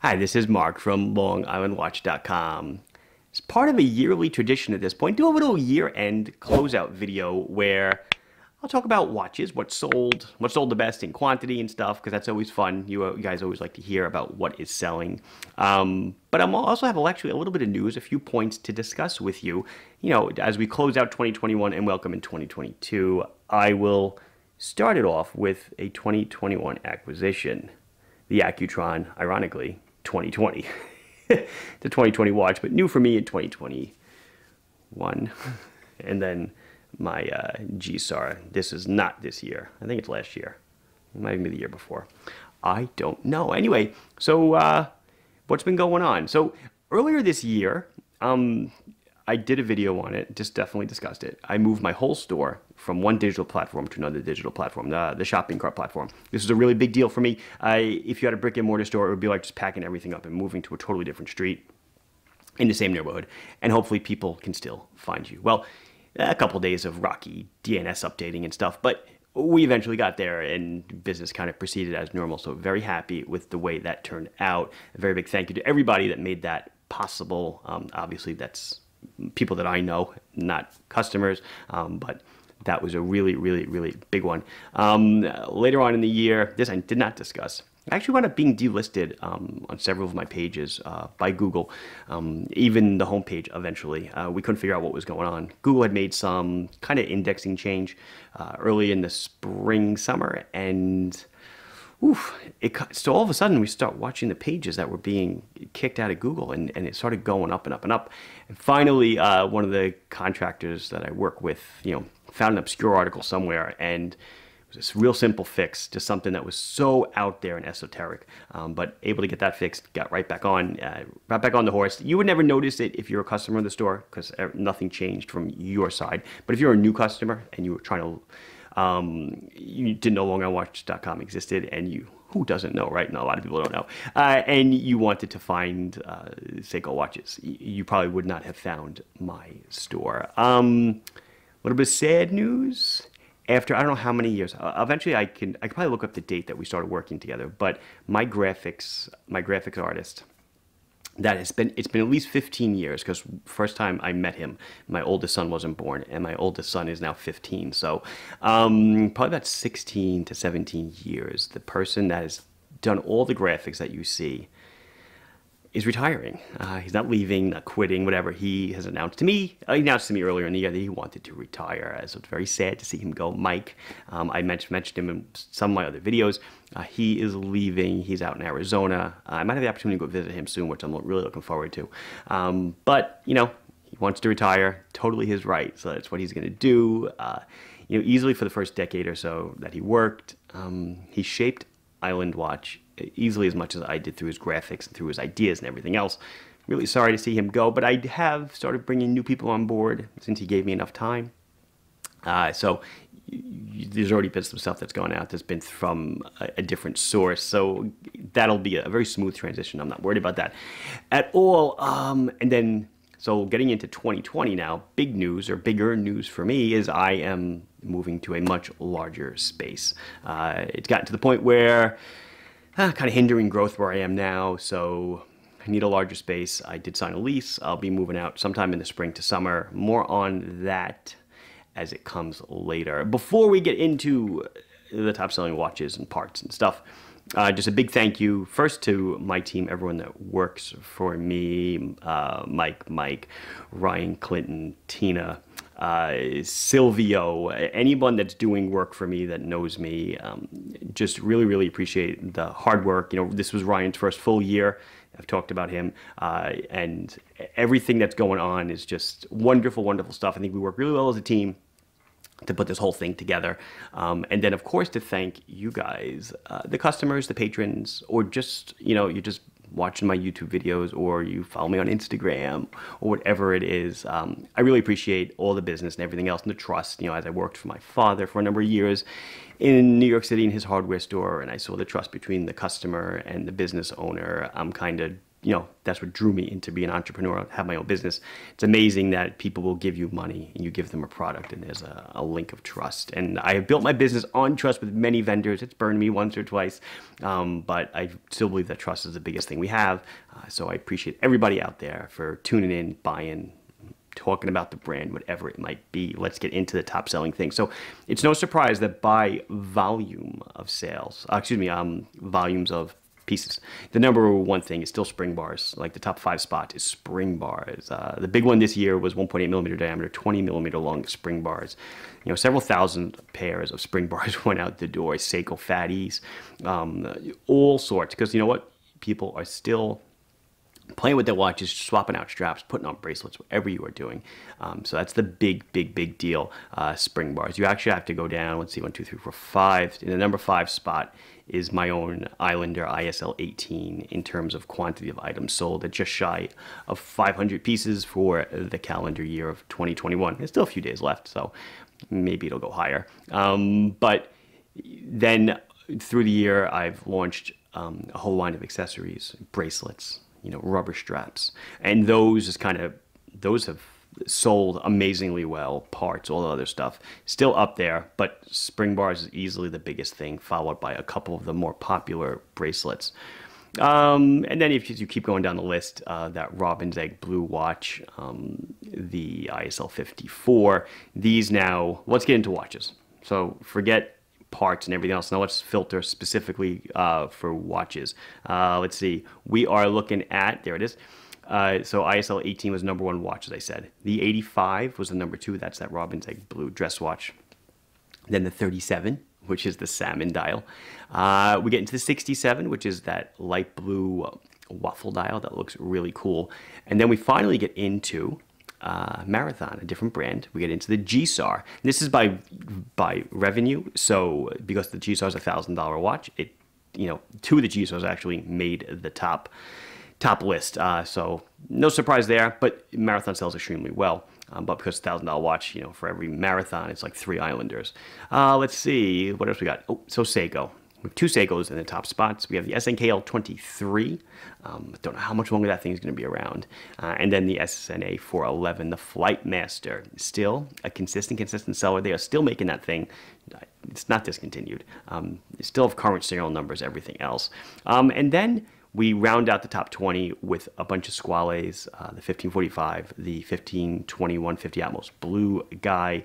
Hi, this is Mark from LongIslandWatch.com. It's part of a yearly tradition at this point, do a little year-end closeout video where I'll talk about watches, what's sold the best in quantity and stuff, because that's always fun. You guys always like to hear about what is selling. But I'm also have actually a little bit of news, a few points to discuss with you. You know, as we close out 2021 and welcome in 2022, I will start it off with a 2021 acquisition, the Accutron, ironically, 2020. The 2020 watch, but new for me in 2021. And then my G-SAR. This is not this year. I think it's last year. It might even be the year before. I don't know. Anyway, so what's been going on? So earlier this year, I did a video on it, just definitely discussed it. I moved my whole store from one digital platform to another digital platform, the shopping cart platform. This is a really big deal for me. If you had a brick and mortar store, it would be like just packing everything up and moving to a totally different street in the same neighborhood. And hopefully people can still find you. Well, a couple days of rocky DNS updating and stuff, but we eventually got there and business kind of proceeded as normal. So very happy with the way that turned out. A very big thank you to everybody that made that possible. Obviously that's people that I know, not customers, but that was a really, really, really big one. Later on in the year, this I did not discuss. I actually wound up being delisted on several of my pages by Google, even the homepage eventually. We couldn't figure out what was going on. Google had made some kind of indexing change early in the spring, summer, and so all of a sudden we start watching the pages that were being kicked out of Google, and it started going up and up and up. And finally, one of the contractors that I work with, found an obscure article somewhere, and it was this real simple fix, just something that was so out there and esoteric, but able to get that fixed, got right back on the horse. You would never notice it if you're a customer of the store because nothing changed from your side. But if you're a new customer and you were trying to you didn't know LongIslandWatch.com existed, and who doesn't know, right? No, a lot of people don't know. And you wanted to find Seiko watches. You probably would not have found my store. A little bit of sad news. After I don't know how many years, eventually I could probably look up the date that we started working together. But my graphics artist, it's been at least 15 years, because first time I met him, my oldest son wasn't born, and my oldest son is now 15. So probably about 16 to 17 years. The person that has done all the graphics that you see is retiring. He's not leaving, not quitting, whatever. He has announced to me, earlier in the year that he wanted to retire. So it's very sad to see him go. Mike, I mentioned him in some of my other videos. He is leaving. He's out in Arizona. I might have the opportunity to go visit him soon, which I'm really looking forward to. But, he wants to retire. Totally his right. So that's what he's going to do. Easily for the first decade or so that he worked, he shaped Island Watch easily as much as I did through his graphics and through his ideas and everything else. Really sorry to see him go, but I have started bringing new people on board since he gave me enough time. So there's already been some stuff that's gone out that's been from a different source, so that'll be a very smooth transition. I'm not worried about that at all. And then, so getting into 2020 now, big news, or bigger news for me, is I am moving to a much larger space. It's gotten to the point where kind of hindering growth where I am now, so I need a larger space. I did sign a lease. I'll be moving out sometime in the spring to summer. More on that as it comes later. Before we get into the top-selling watches and parts and stuff, just a big thank you first to my team, everyone that works for me, Mike, Ryan, Clinton, Tina, Silvio, anyone that's doing work for me that knows me. Just really, really appreciate the hard work. This was Ryan's first full year. I've talked about him, and everything that's going on is just wonderful, wonderful stuff. I think we work really well as a team to put this whole thing together. And then, of course, to thank you guys, the customers, the patrons, or just, you're just watching my YouTube videos, or you follow me on Instagram, or whatever it is. I really appreciate all the business and everything else, and the trust, as I worked for my father for a number of years in New York City in his hardware store, and I saw the trust between the customer and the business owner. I'm kind of that's what drew me into being an entrepreneur, have my own business. It's amazing that people will give you money and you give them a product and there's a link of trust. And I have built my business on trust with many vendors. It's burned me once or twice, but I still believe that trust is the biggest thing we have. So I appreciate everybody out there for tuning in, buying, talking about the brand, whatever it might be. Let's get into the top selling thing. So it's no surprise that by volume of sales, volumes of pieces, the number one thing is still spring bars. Like the top 5 spot is spring bars. The big one this year was 1.8 millimeter diameter, 20 millimeter long spring bars. Several thousand pairs of spring bars went out the door. Seiko fatties, all sorts. Because you know what? People are still playing with their watches, swapping out straps, putting on bracelets, whatever you are doing. So that's the big deal. Spring bars. You actually have to go down. Let's see, 1, 2, 3, 4, 5. In the number 5 spot is my own Islander ISL 18 in terms of quantity of items sold at just shy of 500 pieces for the calendar year of 2021. There's still a few days left, so maybe it'll go higher. But then through the year, I've launched a whole line of accessories, bracelets, rubber straps, and those have sold amazingly well. Parts, all the other stuff, still up there, but spring bars is easily the biggest thing, followed by a couple of the more popular bracelets. And then if you keep going down the list, that Robin's Egg Blue watch, the ISL 54, these now, let's get into watches. So forget parts and everything else. Now let's filter specifically for watches. Let's see. We are looking at, there it is. So ISL 18 was number 1 watch, as I said. The 85 was the number 2. That's that Robin's Egg Blue dress watch. Then the 37, which is the salmon dial. We get into the 67, which is that light blue waffle dial that looks really cool. And then we finally get into Marathon, a different brand. We get into the G-SAR. This is by revenue. So because the G-SAR is a $1,000 watch, 2 of the G-SARs actually made the top list. So no surprise there, but Marathon sells extremely well. But because it's a $1,000 watch, for every Marathon, it's like 3 Islanders. Let's see, what else we got? Oh, so Seiko. We have 2 Seikos in the top spots. We have the SNKL 23. Don't know how much longer that thing is going to be around. And then the SNA 411, the Flightmaster. Still a consistent seller. They are still making that thing. It's not discontinued. It's still have current serial numbers, everything else. And then we round out the top 20 with a bunch of Squales, the 1545, the 1521 50 Atmos Blue Guy,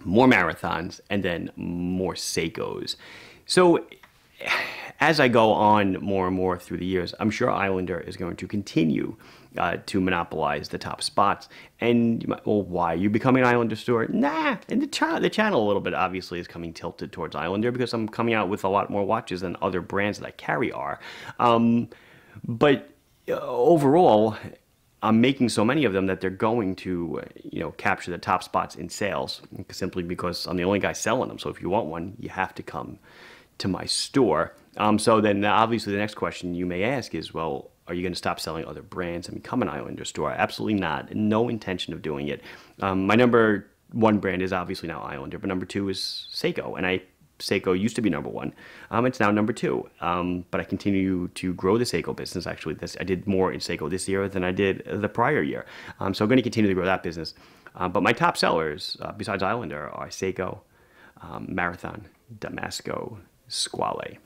more Marathons, and then more Seikos. So as I go on more and more through the years, I'm sure Islander is going to continue to monopolize the top spots. And you might, well, why? Are you becoming an Islander store? Nah. And the channel a little bit obviously is coming tilted towards Islander because I'm coming out with a lot more watches than other brands that I carry are. But overall, I'm making so many of them that they're going to, capture the top spots in sales simply because I'm the only guy selling them. So if you want one, you have to come to my store. So then obviously the next question you may ask is, well, are you going to stop selling other brands and become an Islander store? Absolutely not. No intention of doing it. My number 1 brand is obviously now Islander, but number 2 is Seiko. And Seiko used to be number 1. It's now number 2. But I continue to grow the Seiko business. Actually, I did more in Seiko this year than I did the prior year. So I'm going to continue to grow that business. But my top sellers, besides Islander, are Seiko, Marathon, Damasco, Squale.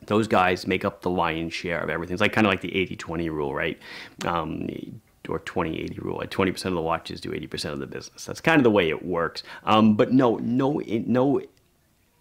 Those guys make up the lion's share of everything. It's kind of like the 80-20 rule, right? Or 20-80 rule. Like 20% of the watches do 80% of the business. That's kind of the way it works. But no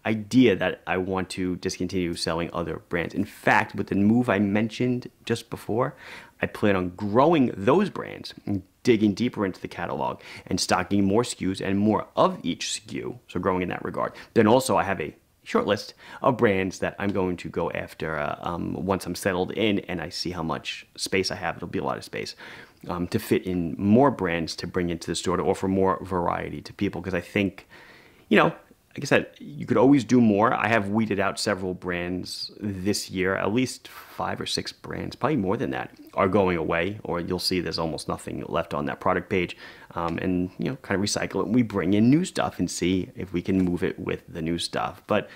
idea that I want to discontinue selling other brands. In fact, with the move I mentioned just before, I plan on growing those brands, digging deeper into the catalog, and stocking more SKUs and more of each SKU. So growing in that regard. Then also I have a short list of brands that I'm going to go after once I'm settled in and I see how much space I have. It'll be a lot of space to fit in more brands to bring into the store to offer more variety to people. Because I think, like I said, you could always do more. I have weeded out several brands this year. At least 5 or 6 brands, probably more than that, are going away, or you'll see there's almost nothing left on that product page. And, kind of recycle it. We bring in new stuff and see if we can move it with the new stuff. But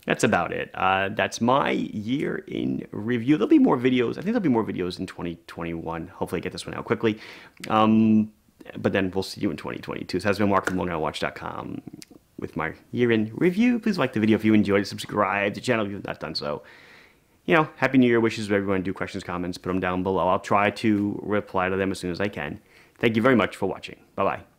That's about it. That's my year in review. There'll be more videos. I think there'll be more videos in 2021. Hopefully I get this one out quickly. But then we'll see you in 2022. So this has been Mark from LongIslandWatch.com with my year in review. Please like the video if you enjoyed it. Subscribe to the channel if you've not done so. You know, Happy New Year wishes to everyone. Do questions, comments, put them down below. I'll try to reply to them as soon as I can. Thank you very much for watching. Bye-bye.